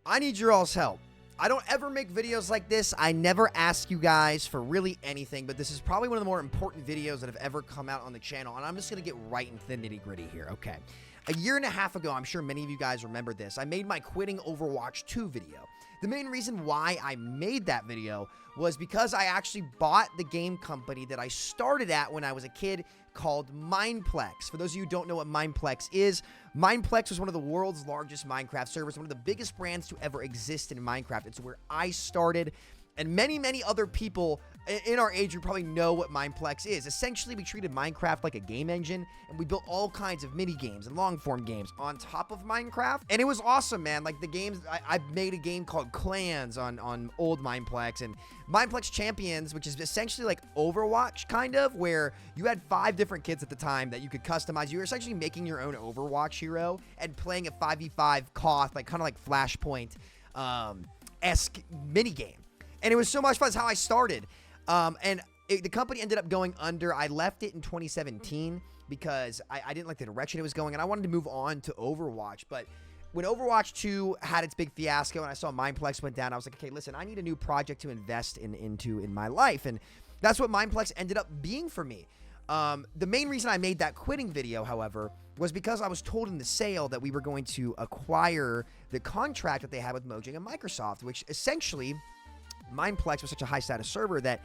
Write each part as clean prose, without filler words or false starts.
I need your all's help. I don't ever make videos like this. I never ask you guys for really anything, but this is probably one of the more important videos that have ever come out on the channel, and I'm just going to get right into the nitty-gritty here, okay? A year and a half ago, I'm sure many of you guys remember this, I made my quitting Overwatch 2 video. The main reason why I made that video was because I actually bought the game company that I started at when I was a kid called Mineplex. For those of you who don't know what Mineplex is, Mineplex was one of the world's largest Minecraft servers, one of the biggest brands to ever exist in Minecraft. It's where I started, and many, many other people in our age group probably know what Mineplex is. Essentially, we treated Minecraft like a game engine, and we built all kinds of mini games and long-form games on top of Minecraft, and it was awesome, man. Like, the games, I made a game called Clans on old Mineplex, and Mineplex Champions, which is essentially like Overwatch, kind of, where you had 5 different kids at the time that you could customize. You were essentially making your own Overwatch hero and playing a 5v5 Koth, like, kind of like Flashpoint esque mini game. And it was so much fun. That's how I started. The company ended up going under. I left it in 2017 because I didn't like the direction it was going, and I wanted to move on to Overwatch. But when Overwatch 2 had its big fiasco and I saw Mineplex went down, I was like, okay, listen, I need a new project to invest into my life. And that's what Mineplex ended up being for me. The main reason I made that quitting video, however, was because I was told in the sale that we were going to acquire the contract that they had with Mojang and Microsoft, which essentially Mineplex was such a high status server that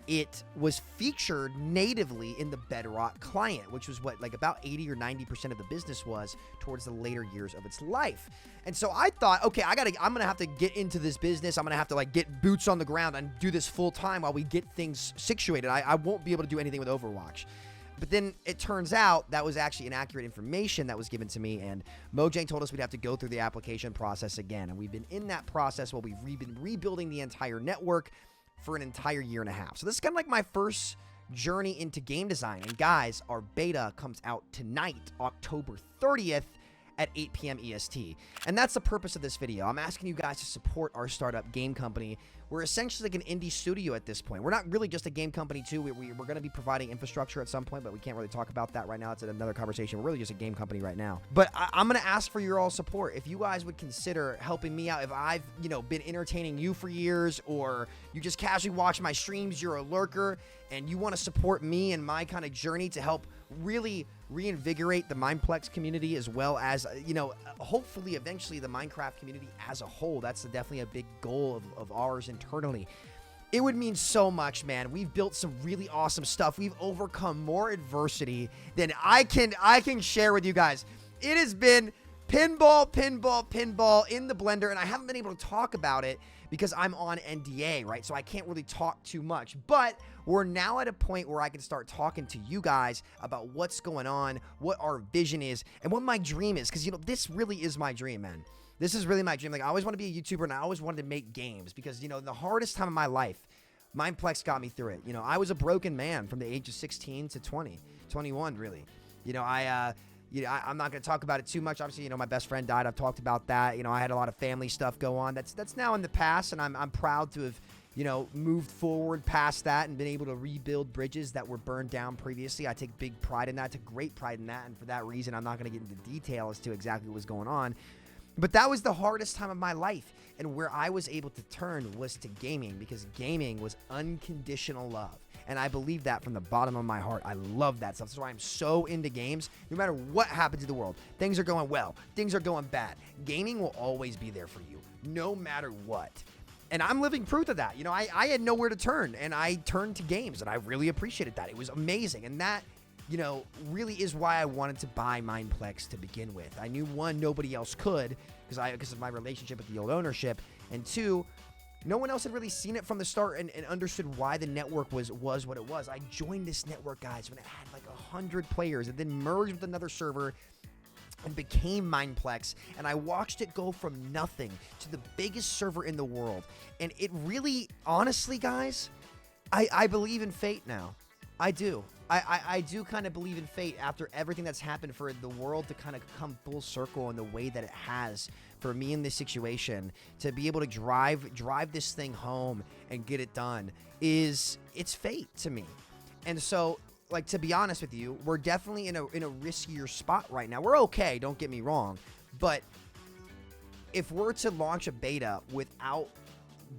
it was featured natively in the Bedrock client, which was what, like, about 80 or 90% of the business was towards the later years of its life. And so I thought, okay, I'm going to have to get into this business. I'm going to have to, like, get boots on the ground and do this full time while we get things situated. I won't be able to do anything with Overwatch. But then it turns out that was actually inaccurate information that was given to me, and Mojang told us we'd have to go through the application process again. And we've been in that process while we've been rebuilding the entire network for an entire year and a half. So this is kind of like my first journey into game design. And guys, our beta comes out tonight, October 30th at 8 p.m. EST. And that's the purpose of this video. I'm asking you guys to support our startup game company. We're essentially like an indie studio at this point. We're not really just a game company, too. We're going to be providing infrastructure at some point, but we can't really talk about that right now. It's another conversation. We're really just a game company right now. But I'm going to ask for your all support. If you guys would consider helping me out, if I've, been entertaining you for years, or you just casually watch my streams, you're a lurker, and you want to support me and my kind of journey to help really reinvigorate the Mineplex community, as well as, hopefully eventually the Minecraft community as a whole. That's definitely a big goal of ours internally. It would mean so much, man. We've built some really awesome stuff. We've overcome more adversity than I can share with you guys. It has been pinball in the blender, and I haven't been able to talk about it because I'm on NDA, right? So I can't really talk too much, but we're now at a point where I can start talking to you guys about what's going on, what our vision is, and what my dream is, because, this really is my dream, man. This is really my dream. Like, I always want to be a YouTuber, and I always wanted to make games because, the hardest time of my life, Mineplex got me through it. I was a broken man from the age of 16 to 21, really. I'm not going to talk about it too much. Obviously, my best friend died. I've talked about that. I had a lot of family stuff go on. That's now in the past, and I'm proud to have, moved forward past that and been able to rebuild bridges that were burned down previously. I take big pride in that. I take great pride in that, and for that reason, I'm not going to get into detail as to exactly what was going on. But that was the hardest time of my life, and where I was able to turn was to gaming, because gaming was unconditional love. And I believe that from the bottom of my heart. I love that stuff. That's why I'm so into games. No matter what happens in the world, things are going well, things are going bad, gaming will always be there for you, no matter what. And I'm living proof of that. I had nowhere to turn, and I turned to games, and I really appreciated that. It was amazing. And that, really is why I wanted to buy Mineplex to begin with. I knew, one, nobody else could because of my relationship with the old ownership, and two, no one else had really seen it from the start and understood why the network was what it was. I joined this network, guys, when it had like 100 players, and then merged with another server and became Mineplex, and I watched it go from nothing to the biggest server in the world. And it really, honestly, guys, I believe in fate now. I do. I do kind of believe in fate after everything that's happened, for the world to kind of come full circle in the way that it has for me in this situation, to be able to drive this thing home and get it done. It's fate to me. And so, like, to be honest with you, we're definitely in a riskier spot right now. We're okay, don't get me wrong, but if we're to launch a beta without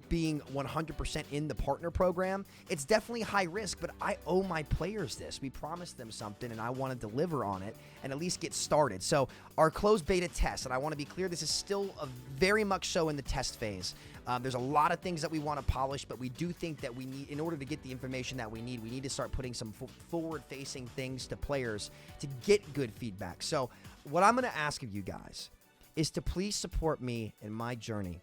being 100% in the partner program, it's definitely high risk, but I owe my players this. We promised them something, and I want to deliver on it and at least get started. So our closed beta test, and I want to be clear, this is still very much so in the test phase. There's a lot of things that we want to polish, but we do think that we need, in order to get the information that we need to start putting some forward-facing things to players to get good feedback. So what I'm going to ask of you guys is to please support me in my journey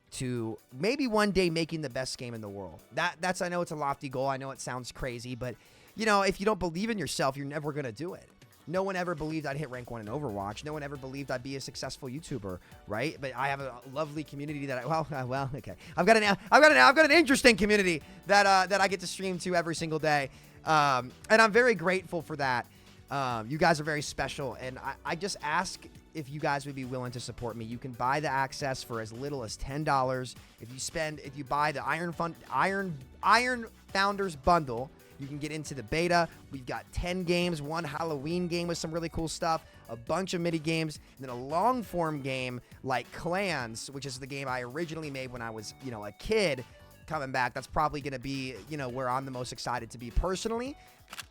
to maybe one day making the best game in the world. That's, I know it's a lofty goal. I know it sounds crazy, but you know, if you don't believe in yourself, you're never going to do it. No one ever believed I'd hit rank 1 in Overwatch. No one ever believed I'd be a successful YouTuber, right? But I have a lovely community that okay. I've got an interesting community that I get to stream to every single day. And I'm very grateful for that. You guys are very special, and I just ask if you guys would be willing to support me. You can buy the access for as little as $10. If you buy the Iron Founders bundle, you can get into the beta. We've got 10 games, one Halloween game with some really cool stuff, a bunch of mini games, and then a long form game like Clans, which is the game I originally made when I was, a kid. Coming back, that's probably going to be, where I'm the most excited to be personally.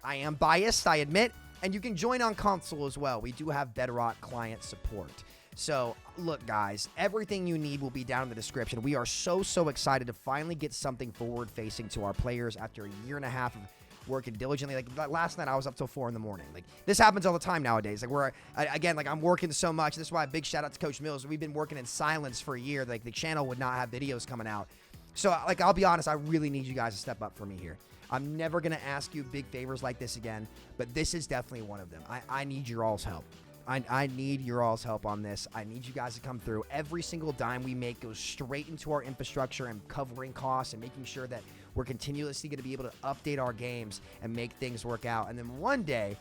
I am biased, I admit. And you can join on console as well. We do have Bedrock client support. So, look, guys, everything you need will be down in the description. We are so excited to finally get something forward-facing to our players after a year and a half of working diligently. Like, last night, I was up till 4 in the morning. Like, this happens all the time nowadays. Like, I'm working so much. This is why a big shout-out to Coach Mills. We've been working in silence for a year. Like, the channel would not have videos coming out. So, like, I'll be honest, I really need you guys to step up for me here. I'm never going to ask you big favors like this again, but this is definitely one of them. I need your all's help. I need your all's help on this. I need you guys to come through. Every single dime we make goes straight into our infrastructure and covering costs and making sure that we're continuously going to be able to update our games and make things work out. And then one day,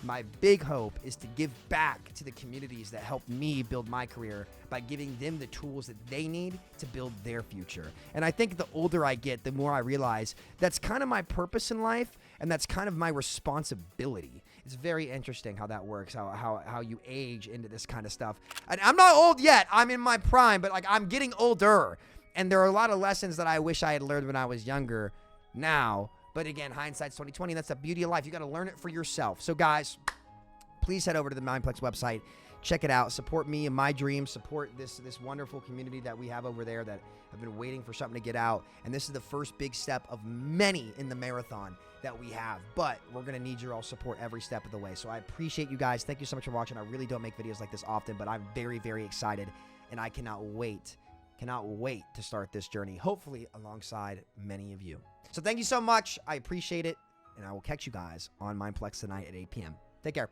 my big hope is to give back to the communities that helped me build my career by giving them the tools that they need to build their future. And I think the older I get, the more I realize that's kind of my purpose in life, and that's kind of my responsibility. It's very interesting how that works, how you age into this kind of stuff. And I'm not old yet. I'm in my prime, but like I'm getting older. And there are a lot of lessons that I wish I had learned when I was younger now. But again, hindsight's 20/20. That's the beauty of life. You got to learn it for yourself. So guys, please head over to the Mindplex website. Check it out. Support me and my dreams. Support this wonderful community that we have over there that have been waiting for something to get out. And this is the first big step of many in the marathon that we have. But we're going to need your all support every step of the way. So I appreciate you guys. Thank you so much for watching. I really don't make videos like this often, but I'm very excited. And I cannot wait to start this journey, hopefully alongside many of you. So thank you so much. I appreciate it. And I will catch you guys on Mindplex tonight at 8 p.m. Take care.